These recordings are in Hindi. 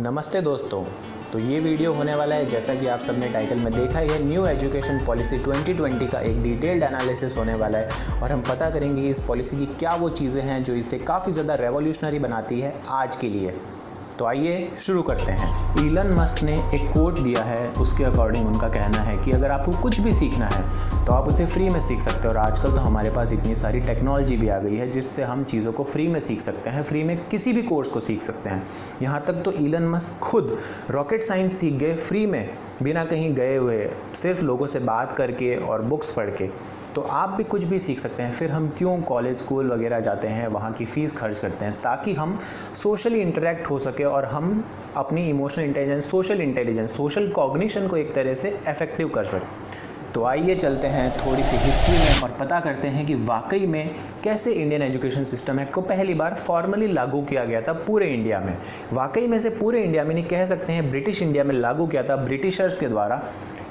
नमस्ते दोस्तों। तो ये वीडियो होने वाला है, जैसा कि आप सबने टाइटल में देखा ही है, न्यू एजुकेशन पॉलिसी 2020 का एक डिटेल्ड एनालिसिस होने वाला है और हम पता करेंगे कि इस पॉलिसी की क्या वो चीज़ें हैं जो इसे काफ़ी ज़्यादा रेवोल्यूशनरी बनाती है आज के लिए। तो आइए शुरू करते हैं। इलन मस्क ने एक कोट दिया है, उसके अकॉर्डिंग उनका कहना है कि अगर आपको कुछ भी सीखना है तो आप उसे फ्री में सीख सकते हो। और आजकल तो हमारे पास इतनी सारी टेक्नोलॉजी भी आ गई है जिससे हम चीज़ों को फ्री में सीख सकते हैं, फ्री में किसी भी कोर्स को सीख सकते हैं। यहाँ तक तो इलन मस्क खुद रॉकेट साइंस सीख गए फ्री में, बिना कहीं गए हुए, सिर्फ लोगों से बात करके और बुक्स पढ़ के। तो आप भी कुछ भी सीख सकते हैं। फिर हम क्यों कॉलेज स्कूल वगैरह जाते हैं, वहाँ की फ़ीस खर्च करते हैं, ताकि हम सोशली इंटरेक्ट हो सके और हम अपनी इमोशनल इंटेलिजेंस, सोशल कॉग्निशन को एक तरह से इफेक्टिव कर सकें। तो आइए चलते हैं थोड़ी सी हिस्ट्री में और पता करते हैं कि वाकई में कैसे इंडियन एजुकेशन सिस्टम एक्ट को पहली बार फॉर्मली लागू किया गया था पूरे इंडिया में। वाकई में से पूरे इंडिया में नहीं, कह सकते हैं ब्रिटिश इंडिया में लागू किया था ब्रिटिशर्स के द्वारा।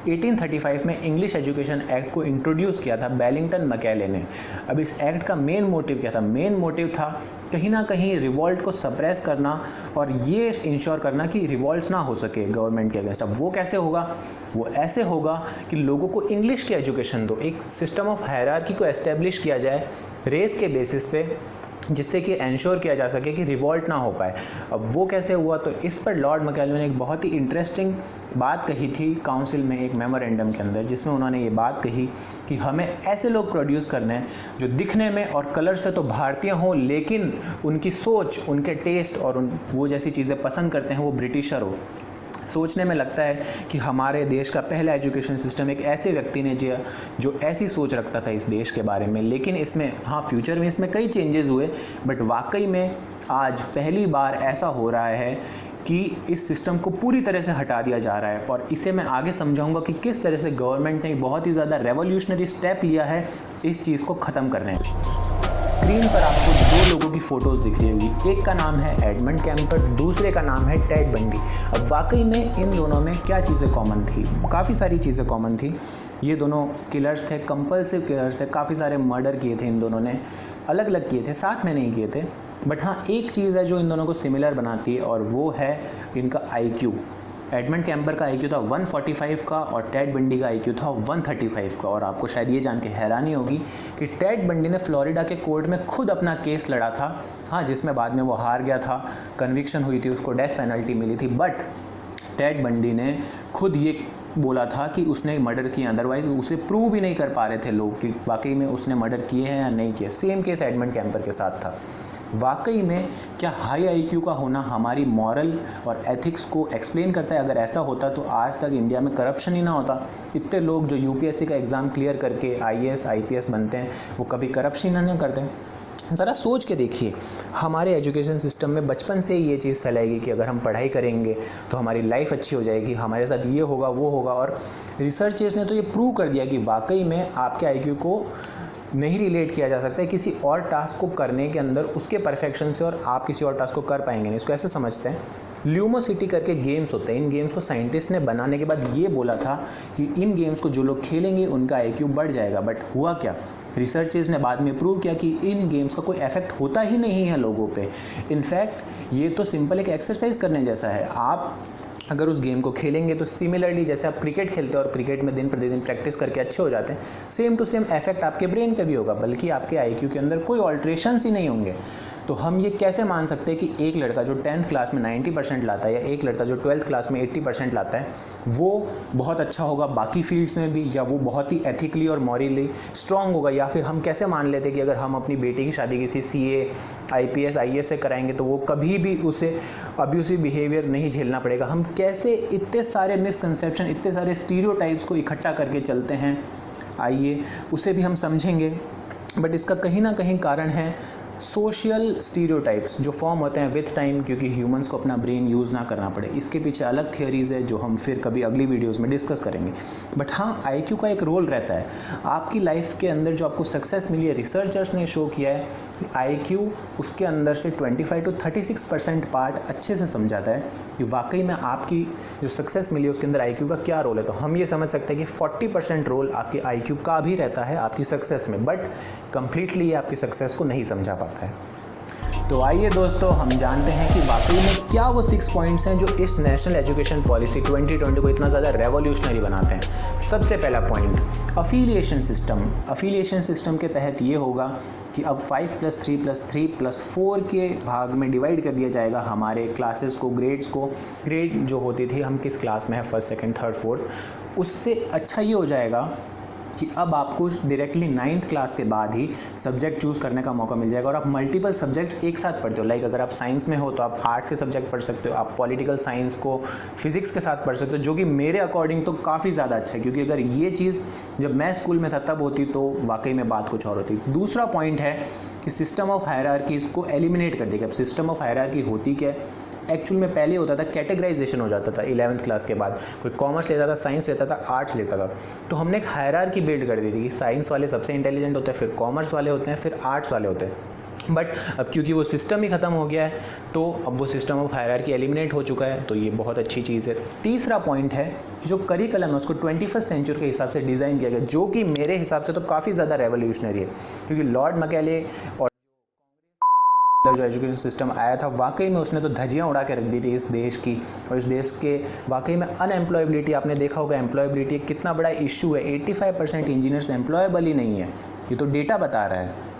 1835 में इंग्लिश एजुकेशन एक्ट को इंट्रोड्यूस किया था बेलिंगटन मैकेले ने। अब इस एक्ट का मेन मोटिव क्या था? मेन मोटिव था कहीं ना कहीं रिवॉल्ट को सप्रेस करना और ये इंश्योर करना कि रिवॉल्ट्स ना हो सके गवर्नमेंट के अगेंस्ट। अब वो कैसे होगा? वो ऐसे होगा कि लोगों को इंग्लिश की एजुकेशन दो, एक सिस्टम ऑफ हायरार्की को एस्टेब्लिश किया जाए रेस के बेसिस पे, जिससे कि इंश्योर किया जा सके कि रिवॉल्ट ना हो पाए। अब वो कैसे हुआ? तो इस पर लॉर्ड मैकेले ने एक बहुत ही इंटरेस्टिंग बात कही थी काउंसिल में, एक मेमोरेंडम के अंदर, जिसमें उन्होंने ये बात कही कि हमें ऐसे लोग प्रोड्यूस करने हैं जो दिखने में और कलर से तो भारतीय हों, लेकिन उनकी सोच, उनके टेस्ट और वो जैसी चीज़ें पसंद करते हैं वो ब्रिटिशर हो। सोचने में लगता है कि हमारे देश का पहला एजुकेशन सिस्टम एक ऐसे व्यक्ति ने जो ऐसी सोच रखता था इस देश के बारे में। लेकिन इसमें फ्यूचर में इसमें कई चेंजेस हुए, बट वाकई में आज पहली बार ऐसा हो रहा है कि इस सिस्टम को पूरी तरह से हटा दिया जा रहा है। और इसे मैं आगे समझाऊंगा कि किस तरह से गवर्नमेंट ने बहुत ही ज़्यादा रेवोल्यूशनरी स्टेप लिया है इस चीज़ को ख़त्म करने में। स्क्रीन पर आपको दो लोगों की फोटोज दिख रही होगी, एक का नाम है एडमंड कैम्पर, दूसरे का नाम है टेड बंडी। अब वाकई में इन दोनों में क्या चीज़ें कॉमन थी? काफ़ी सारी चीज़ें कॉमन थी। ये दोनों किलर्स थे, कंपल्सिव किलर्स थे, काफ़ी सारे मर्डर किए थे इन दोनों ने, अलग अलग किए थे, साथ में नहीं किए थे। बट हाँ, एक चीज़ है जो इन दोनों को सिमिलर बनाती है और वो है इनका IQ। एडमंड कैम्पर का IQ था 145 का और टेड बंडी का IQ था 135 का। और आपको शायद ये जान के हैरानी होगी कि टेड बंडी ने फ्लोरिडा के कोर्ट में खुद अपना केस लड़ा था, जिसमें बाद में वो हार गया था, कन्विक्शन हुई थी, उसको डेथ पेनल्टी मिली थी। बट टेड बंडी ने खुद ये बोला था कि उसने मर्डर किया, अदरवाइज उसे प्रूव भी नहीं कर पा रहे थे लोग कि वाकई में उसने मर्डर किए हैं या नहीं किए। सेम केस एडमंड कैम्पर के साथ था। वाकई में क्या हाई IQ का होना हमारी मॉरल और एथिक्स को एक्सप्लेन करता है? अगर ऐसा होता तो आज तक इंडिया में करप्शन ही ना होता। इतने लोग जो UPSC का एग्ज़ाम क्लियर करके IAS IPS बनते हैं, वो कभी करप्शन नहीं करते। ज़रा सोच के देखिए, हमारे एजुकेशन सिस्टम में बचपन से ही ये चीज़ फैलाएगी कि अगर हम पढ़ाई करेंगे तो हमारी लाइफ अच्छी हो जाएगी, हमारे साथ ये होगा वो होगा। और रिसर्चर्स ने तो ये प्रूव कर दिया कि वाकई में आपके IQ को नहीं रिलेट किया जा सकता है किसी और टास्क को करने के अंदर, उसके परफेक्शन से, और आप किसी और टास्क को कर पाएंगे नहीं। इसको ऐसे समझते हैं, ल्यूमोसिटी करके गेम्स होते हैं। इन गेम्स को साइंटिस्ट ने बनाने के बाद ये बोला था कि इन गेम्स को जो लोग खेलेंगे उनका IQ बढ़ जाएगा। बट हुआ क्या? रिसर्चर्स ने बाद में प्रूव किया कि इन गेम्स का कोई इफेक्ट होता ही नहीं है लोगों पे। इनफैक्ट ये तो सिंपल एक एक्सरसाइज करने जैसा है। आप अगर उस गेम को खेलेंगे तो सिमिलरली जैसे आप क्रिकेट खेलते हैं और क्रिकेट में दिन प्रतिदिन प्रैक्टिस करके अच्छे हो जाते हैं, सेम टू सेम इफेक्ट आपके ब्रेन पे भी होगा, बल्कि आपके IQ के अंदर कोई ऑल्ट्रेशंस ही नहीं होंगे। तो हम ये कैसे मान सकते हैं कि एक लड़का जो 10th क्लास में 90% लाता है या एक लड़का जो 12th क्लास में 80% लाता है वो बहुत अच्छा होगा बाकी फील्ड्स में भी, या वो बहुत ही एथिकली और मॉरली स्ट्रांग होगा? या फिर हम कैसे मान लेते हैं कि अगर हम अपनी बेटी की शादी किसी CA IPS IAS से कराएंगे तो वो कभी भी उसे अब्यूसिव बिहेवियर नहीं झेलना पड़ेगा? हम कैसे इतने सारे मिसकंसेप्शन, इतने सारे स्टीरियोटाइप्स को इकट्ठा करके चलते हैं? आइए उसे भी हम समझेंगे। बट इसका कहीं ना कहीं कारण है सोशल स्टीरियोटाइप्स जो फॉर्म होते हैं विथ टाइम, क्योंकि ह्यूमंस को अपना ब्रेन यूज़ ना करना पड़े। इसके पीछे अलग थियोरीज़ है जो हम फिर कभी अगली वीडियोस में डिस्कस करेंगे। बट हाँ, IQ का एक रोल रहता है आपकी लाइफ के अंदर। जो आपको सक्सेस मिली है, रिसर्चर्स ने शो किया है कि IQ उसके अंदर से 25 to 36% पार्ट अच्छे से समझाता है कि वाकई में आपकी जो सक्सेस मिली है उसके अंदर IQ का क्या रोल है। तो हम ये समझ सकते हैं कि 40% रोल आपके IQ का भी रहता है आपकी सक्सेस में, बट कंप्लीटली ये आपकी सक्सेस को नहीं समझा पाता है। तो आइए दोस्तों, हम जानते हैं कि वाकई में क्या वो 6 पॉइंट्स हैं जो इस नेशनल एजुकेशन पॉलिसी 2020 को इतना ज़्यादा रेवोल्यूशनरी बनाते हैं। सबसे पहला point, affiliation system. Affiliation system के तहत ये होगा कि अब 5+3+3+4 के भाग में डिवाइड कर दिया जाएगा हमारे क्लासेस को, ग्रेड्स को। ग्रेड जो होती थी हम किस क्लास में है, फर्स्ट, सेकंड, थर्ड, फोर्थ, उससे अच्छा ये हो जाएगा कि अब आपको डायरेक्टली 9th क्लास के बाद ही सब्जेक्ट चूज़ करने का मौका मिल जाएगा और आप मल्टीपल सब्जेक्ट्स एक साथ पढ़ते हो। लाइक अगर आप साइंस में हो तो आप आर्ट्स के सब्जेक्ट पढ़ सकते हो, आप पॉलिटिकल साइंस को फिजिक्स के साथ पढ़ सकते हो, जो कि मेरे अकॉर्डिंग तो काफ़ी ज़्यादा अच्छा है, क्योंकि अगर ये चीज़ जब मैं स्कूल में था तब होती तो वाकई में बात कुछ और होती। दूसरा पॉइंट है कि सिस्टम ऑफ हायरार्कीज़ को एलिमिनेट कर देगा। अब सिस्टम ऑफ हायरार्की होती क्या है? एक्चुअल में पहले होता था कैटेगराइजेशन हो जाता था 11th क्लास के बाद, कोई कॉमर्स लेता था, साइंस लेता था, आर्ट्स लेता था, तो हमने एक हायरार्की बिल्ड कर दी थी कि साइंस वाले सबसे इंटेलिजेंट होते हैं, फिर कॉमर्स वाले होते हैं, फिर आर्ट्स वाले होते हैं। बट अब क्योंकि वो सिस्टम ही ख़त्म हो गया है तो अब वो सिस्टम ऑफ हायरार्की एलिमिनेट हो चुका है, तो ये बहुत अच्छी चीज़ है। तीसरा पॉइंट है जो करिकुलम है उसको 21st सेंचुरी के हिसाब से डिज़ाइन किया गया, जो कि मेरे हिसाब से तो काफ़ी ज़्यादा रेवोल्यूशनरी है, क्योंकि लॉर्ड मैकेले और जो एजुकेशन सिस्टम आया था वाकई में उसने तो धज्जियां उड़ा के रख दी थी इस देश की, और इस देश के वाकई में अनएम्प्लॉयबिलिटी, आपने देखा होगा एम्प्लॉयबिलिटी कितना बड़ा इशू है। 85% इंजीनियर्स एम्प्लॉयबल ही नहीं है, ये तो डेटा बता रहा है।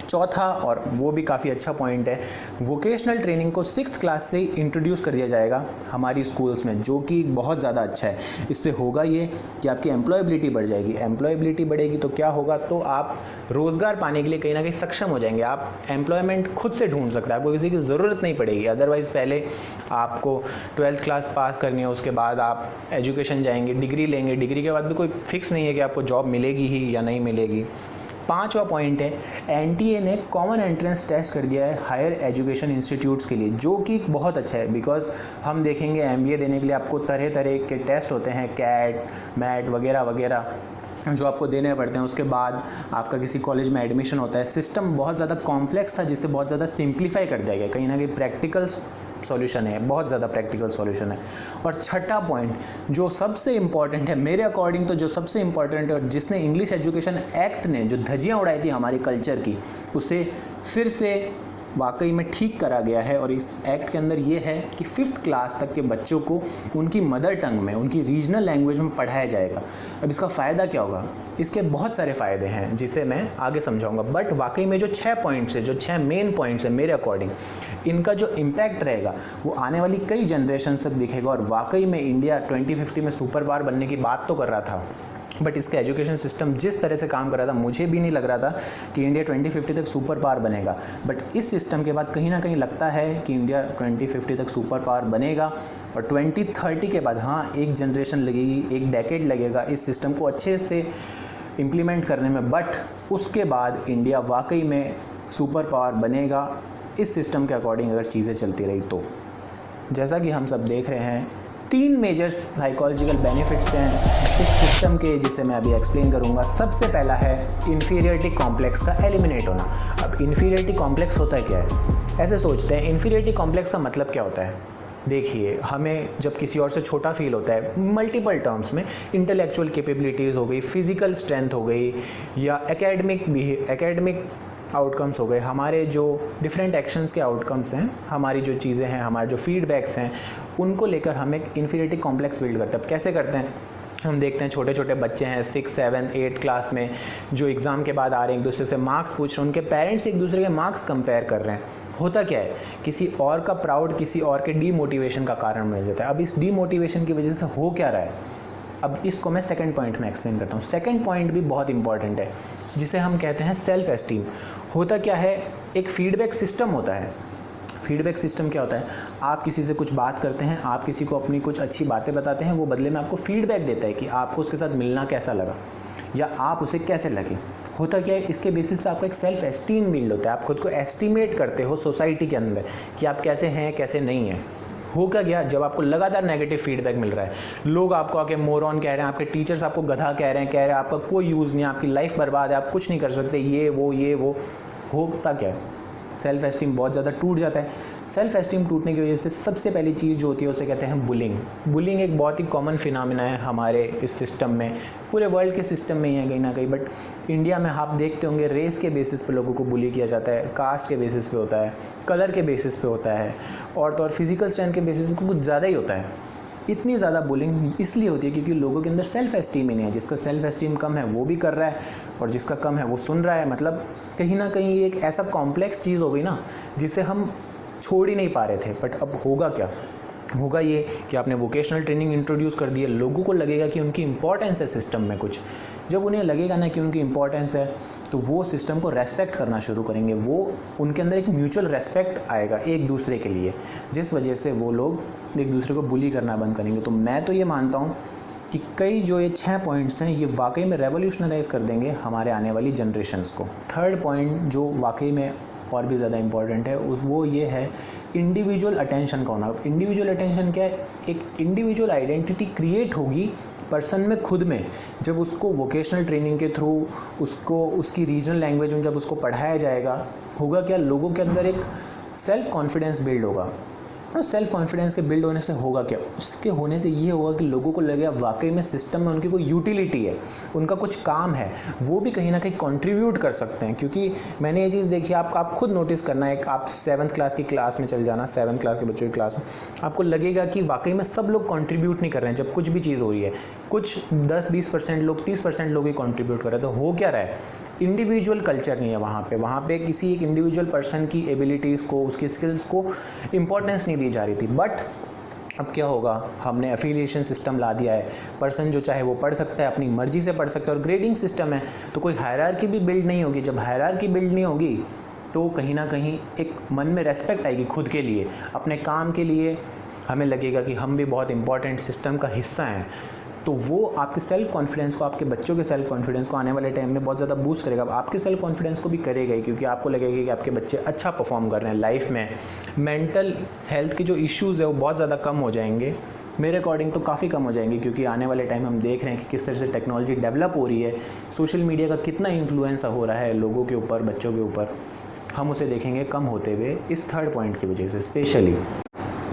चौथा, और वो भी काफ़ी अच्छा पॉइंट है, वोकेशनल ट्रेनिंग को 6th क्लास से इंट्रोड्यूस कर दिया जाएगा हमारी स्कूल्स में, जो कि बहुत ज़्यादा अच्छा है। इससे होगा ये कि आपकी एम्प्लॉयबिलिटी बढ़ जाएगी। एम्प्लॉयबिलिटी बढ़ेगी तो क्या होगा, तो आप रोज़गार पाने के लिए कहीं ना कहीं सक्षम हो जाएंगे। आप एम्प्लॉयमेंट खुद से ढूंढ सकते हैं, आपको किसी की ज़रूरत नहीं पड़ेगी। अदरवाइज़ पहले आपको 12th क्लास पास करनी है, उसके बाद आप एजुकेशन जाएंगे, डिग्री लेंगे, डिग्री के बाद भी कोई फिक्स नहीं है कि आपको जॉब मिलेगी ही या नहीं मिलेगी। पांचवा पॉइंट है, एनटीए ने कॉमन एंट्रेंस टेस्ट कर दिया है हायर एजुकेशन इंस्टीट्यूट्स के लिए, जो कि बहुत अच्छा है। बिकॉज हम देखेंगे एमबीए देने के लिए आपको तरह तरह के टेस्ट होते हैं, कैट, मैट वगैरह वगैरह, जो आपको देने पड़ते हैं। उसके बाद आपका किसी कॉलेज में एडमिशन होता है। सिस्टम बहुत ज़्यादा कॉम्प्लेक्स था, जिससे बहुत ज़्यादा सिंप्लीफाई कर दिया गया। कहीं ना कहीं प्रैक्टिकल सॉल्यूशन है, बहुत ज़्यादा प्रैक्टिकल सॉल्यूशन है। और छठा पॉइंट जो सबसे इंपॉर्टेंट है मेरे अकॉर्डिंग, तो जो सबसे इंपॉर्टेंट है और जिसने इंग्लिश एजुकेशन एक्ट ने जो धज्जियां उड़ाई थी हमारी कल्चर की, उसे फिर से वाकई में ठीक करा गया है। और इस एक्ट के अंदर ये है कि 5th क्लास तक के बच्चों को उनकी मदर टंग में, उनकी रीजनल लैंग्वेज में पढ़ाया जाएगा। अब इसका फ़ायदा क्या होगा? इसके बहुत सारे फ़ायदे हैं जिसे मैं आगे समझाऊंगा, बट वाकई में जो 6 पॉइंट्स है, जो 6 मेन पॉइंट्स हैं मेरे अकॉर्डिंग, इनका जो इम्पैक्ट रहेगा वो आने वाली कई जनरेशन तक दिखेगा। और वाकई में इंडिया 2050 में सुपर पावर बनने की बात तो कर रहा था, बट इसका एजुकेशन सिस्टम जिस तरह से काम कर रहा था, मुझे भी नहीं लग रहा था कि इंडिया 2050 तक सुपर पावर बनेगा। बट इस सिस्टम के बाद कहीं ना कहीं लगता है कि इंडिया 2050 तक सुपर पावर बनेगा। और 2030 के बाद हाँ, एक जनरेशन लगेगी, एक डेकेड लगेगा इस सिस्टम को अच्छे से इम्प्लीमेंट करने में, बट उसके बाद इंडिया वाकई में सुपर पावर बनेगा इस सिस्टम के अकॉर्डिंग अगर चीज़ें चलती रही तो। जैसा कि हम सब देख रहे हैं, 3 मेजर साइकोलॉजिकल बेनिफिट्स हैं इस सिस्टम के, जिसे मैं अभी एक्सप्लेन करूंगा। सबसे पहला है इन्फीरियरिटी कॉम्प्लेक्स का एलिमिनेट होना। अब इन्फीरियरिटी कॉम्प्लेक्स होता है क्या है? ऐसे सोचते हैं, इन्फीरियरिटी कॉम्प्लेक्स का मतलब क्या होता है? देखिए, हमें जब किसी और से छोटा फील होता है मल्टीपल टर्म्स में, इंटेलेक्चुअल कैपेबिलिटीज़ हो गई, फिजिकल स्ट्रेंथ हो गई, या एकेडमिक आउटकम्स हो गए, हमारे जो डिफरेंट एक्शंस के आउटकम्स हैं, हमारी जो चीज़ें हैं, हमारे जो फीडबैक्स हैं, उनको लेकर हम एक इन्फीरियरिटी कॉम्प्लेक्स बिल्ड करते हैं। अब कैसे करते हैं? हम देखते हैं छोटे छोटे बच्चे हैं 6, 7, 8 क्लास में, जो एग्ज़ाम के बाद आ रहे हैं, एक दूसरे से मार्क्स पूछ रहे हैं, उनके पेरेंट्स एक दूसरे के मार्क्स कंपेयर कर रहे हैं। होता क्या है, किसी और का प्राउड किसी और के डीमोटिवेशन का कारण बन जाता है। अब इस डीमोटिवेशन की वजह से हो क्या रहा है, अब इसको मैं सेकंड पॉइंट में एक्सप्लेन करता हूँ। सेकंड पॉइंट भी बहुत इंपॉर्टेंट है, जिसे हम कहते हैं सेल्फ एस्टीम। होता क्या है, एक फीडबैक सिस्टम होता है। फीडबैक सिस्टम क्या होता है? आप किसी से कुछ बात करते हैं, आप किसी को अपनी कुछ अच्छी बातें बताते हैं, वो बदले में आपको फीडबैक देता है कि आपको उसके साथ मिलना कैसा लगा या आप उसे कैसे लगे। होता क्या है, इसके बेसिस पे आपका एक सेल्फ एस्टीम बिल्ड होता है। आप खुद को एस्टीमेट करते हो सोसाइटी के अंदर कि आप कैसे हैं, कैसे नहीं हैं। होगा क्या, जब आपको लगातार नेगेटिव फीडबैक मिल रहा है, लोग आपको आके मोरॉन कह रहे हैं, आपके टीचर्स आपको गधा कह रहे हैं आपका कोई यूज़ नहीं है, आपकी लाइफ बर्बाद है, आप कुछ नहीं कर सकते, ये वो होता क्या है, सेल्फ एस्टीम बहुत ज़्यादा टूट जाता है। सेल्फ एस्टीम टूटने की वजह से सबसे पहली चीज़ जो होती है उसे कहते हैं बुलिंग। बुलिंग एक बहुत ही कॉमन फिनोमेना है हमारे इस सिस्टम में, पूरे वर्ल्ड के सिस्टम में ही है कहीं ना कहीं, बट इंडिया में आप देखते होंगे रेस के बेसिस पे लोगों को बुली किया जाता है, कास्ट के बेसिस पे होता है, कलर के बेसिस पे होता है, और तो और फिजिकल स्ट्रेंथ के बेसिस पे कुछ ज़्यादा ही होता है। इतनी ज़्यादा बुलिंग इसलिए होती है क्योंकि लोगों के अंदर सेल्फ एस्टीम ही नहीं है। जिसका सेल्फ एस्टीम कम है वो भी कर रहा है, और जिसका कम है वो सुन रहा है। मतलब कहीं ना कहीं एक ऐसा कॉम्प्लेक्स चीज़ हो गई ना जिसे हम छोड़ ही नहीं पा रहे थे। बट अब होगा क्या? होगा ये कि आपने वोकेशनल ट्रेनिंग इंट्रोड्यूस कर दी है, लोगों को लगेगा कि उनकी इंपॉर्टेंस है सिस्टम में कुछ। जब उन्हें लगेगा ना कि उनकी इंपॉर्टेंस है तो वो सिस्टम को रेस्पेक्ट करना शुरू करेंगे। वो उनके अंदर एक म्यूचुअल रेस्पेक्ट आएगा एक दूसरे के लिए, जिस वजह से वो लोग एक दूसरे को बुली करना बंद करेंगे। तो मैं तो ये मानता हूँ कि कई जो ये 6 पॉइंट्स हैं ये वाकई में रेवोल्यूशनराइज कर देंगे हमारे आने वाली जनरेशन्स को। थर्ड पॉइंट जो वाकई में और भी ज़्यादा इंपॉर्टेंट है वो ये है इंडिविजुअल अटेंशन का होना। इंडिविजुअल अटेंशन क्या है? एक इंडिविजुअल आइडेंटिटी क्रिएट होगी पर्सन में खुद में, जब उसको वोकेशनल ट्रेनिंग के थ्रू उसको उसकी रीजनल लैंग्वेज में जब उसको पढ़ाया जाएगा। होगा क्या? लोगों के अंदर एक सेल्फ कॉन्फिडेंस बिल्ड होगा। और सेल्फ कॉन्फिडेंस के बिल्ड होने से होगा क्या? उसके होने से ये होगा कि लोगों को लगेगा वाकई में सिस्टम में उनकी कोई यूटिलिटी है, उनका कुछ काम है, वो भी कहीं ना कहीं कंट्रीब्यूट कर सकते हैं। क्योंकि मैंने ये चीज़ देखी, आप खुद नोटिस करना है, आप 7th क्लास की क्लास में चल जाना, 7th क्लास के बच्चों की क्लास में, आपको लगेगा कि वाकई में सब लोग कंट्रीब्यूट नहीं कर रहे हैं। जब कुछ भी चीज़ हो रही है, कुछ 10-20% लोग, 30% लोग ही कंट्रीब्यूट कर रहे हैं। तो हो क्या रहा है? इंडिविजुअल कल्चर नहीं है वहाँ पे किसी एक इंडिविजुअल पर्सन की एबिलिटीज़ को, उसकी स्किल्स को इंपॉर्टेंस नहीं दी जा रही थी। बट अब क्या होगा? हमने एफिलिएशन सिस्टम ला दिया है। पर्सन जो चाहे वो पढ़ सकता है, अपनी मर्जी से पढ़ सकता है, और ग्रेडिंग सिस्टम है, तो कोई हायरार्की भी बिल्ड नहीं होगी। जब हायरार्की बिल्ड नहीं होगी तो कहीं ना कहीं एक मन में रेस्पेक्ट आएगी खुद के लिए, अपने काम के लिए। हमें लगेगा कि हम भी बहुत इंपॉर्टेंट सिस्टम का हिस्सा हैं। तो वो आपके सेल्फ कॉन्फिडेंस को, आपके बच्चों के सेल्फ कॉन्फिडेंस को आने वाले टाइम में बहुत ज़्यादा बूस्ट करेगा। आपके सेल्फ कॉन्फिडेंस को भी करेगा ही, क्योंकि आपको लगेगा कि आपके बच्चे अच्छा परफॉर्म कर रहे हैं लाइफ में। मेंटल हेल्थ के जो इश्यूज़ है वो बहुत ज़्यादा कम हो जाएंगे। मेरे अकॉर्डिंग तो काफ़ी कम हो जाएंगे, क्योंकि आने वाले टाइम हम देख रहे हैं कि किस तरह से टेक्नोलॉजी डेवलप हो रही है, सोशल मीडिया का कितना इन्फ्लुएंस हो रहा है लोगों के ऊपर, बच्चों के ऊपर। हम उसे देखेंगे कम होते हुए इस थर्ड पॉइंट की वजह से स्पेशली।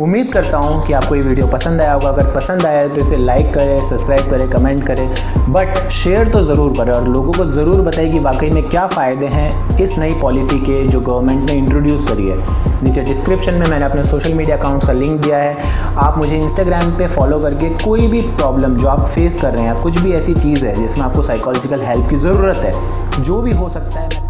उम्मीद करता हूँ कि आपको ये वीडियो पसंद आया होगा। अगर पसंद आया है तो इसे लाइक करें, सब्सक्राइब करें, कमेंट करें, बट शेयर तो ज़रूर करें, और लोगों को ज़रूर बताएं कि वाकई में क्या फ़ायदे हैं इस नई पॉलिसी के जो गवर्नमेंट ने इंट्रोड्यूस करी है। नीचे डिस्क्रिप्शन में मैंने अपने सोशल मीडिया अकाउंट्स का लिंक दिया है। आप मुझे इंस्टाग्राम पे फॉलो करके कोई भी प्रॉब्लम जो आप फेस कर रहे हैं, कुछ भी ऐसी चीज़ है जिसमें आपको साइकोलॉजिकल हेल्प की ज़रूरत है, जो भी हो सकता है,